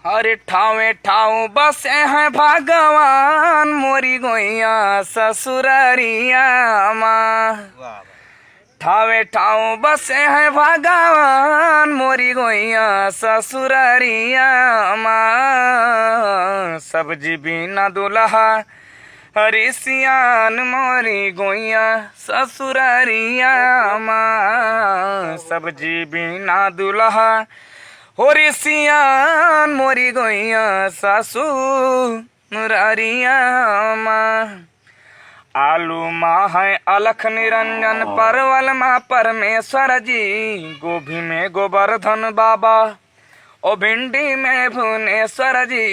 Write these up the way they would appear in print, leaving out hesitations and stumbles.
हरे ठावे ठाऊ बसे हैं भगवान मोरी गोइया ससुररिया माँ। ठावे ठाऊ बसे हैं भगवान मोरी गोइया ससुररिया माँ। सब्जी बिना दुल्हा हरी सियान मोरी गोइया ससुररिया माँ। सब्जी बिना दुल्हा होरी सियान मोरी गोइया ससुररिया माँ। आलू माँ है अलख निरंजन परवल माँ परमेश्वर जी। गोभी में गोवर्धन बाबा ओ भिंडी में भुवनेश्वर जी।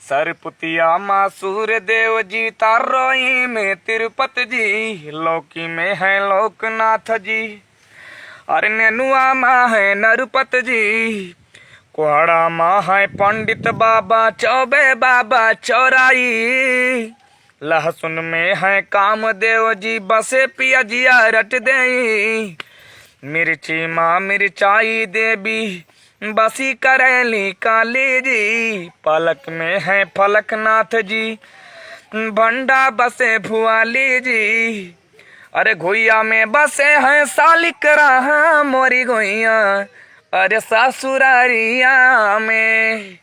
सरपुतिया माँ सूर्य देव जी तारोई में तिरुपति जी। लौकी में है लोकनाथ जी अरे नेनुआ माँ है नरपत जी। कोहड़ा माँ है पंडित बाबा चौबे बाबा चौराई। लहसुन में है कामदेव जी बसे पिया जिया रट दे। मिर्ची माँ मिर्चाई देवी बसी करेली काली जी। पलक में है फलकनाथ जी भंडा बसे भुआली जी। अरे घोइया में बसे हैं सालिकरा मोरी गोइया अरे ससुरारिया में।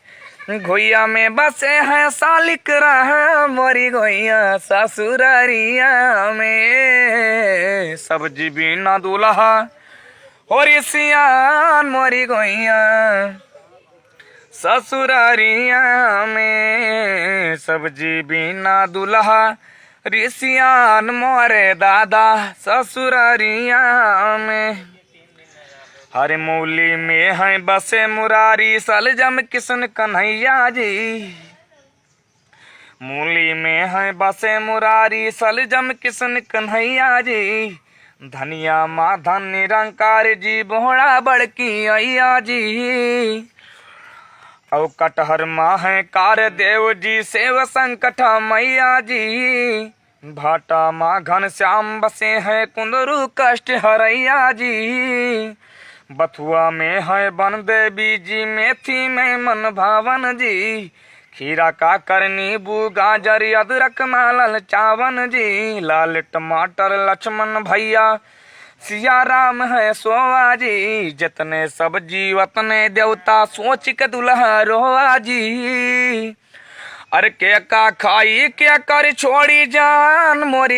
घोइया में बसे हैं सालिकरा मोरी गोइया ससुरारिया में। सब्जी बिना दूल्हा होरी सियान मोरी गोइया ससुरारिया में। सब्जी बिना दूल्हा रिसियान मोरे दादा ससुरारिया में। हरे मूली में है बसे मुरारी सलजम किशन कन्हैया जी। मूली में है बसे मुरारी सलजम किशन कन्हैया जी। धनिया माँ धन निरंकार जी बोहड़ा बड़की अय्या जी। औ कटहर माँ है कार देव जी सेव संकट मैया जी। भाटा माँ घन श्याम बसे हैं कुंदरू कष्ट हरैया जी। बथुआ में है बन देवी जी मेथी में मन भावन जी। खीरा का करनी बू गाजर अदरक मालल चावन जी। लाल टमाटर लक्ष्मण भैया सिया राम है सोवा जी। जितने सब्जी उतने देवता सोच के दुल्हा रोवा जी। अरे के का खाई के कर छोड़ी जान मोरी।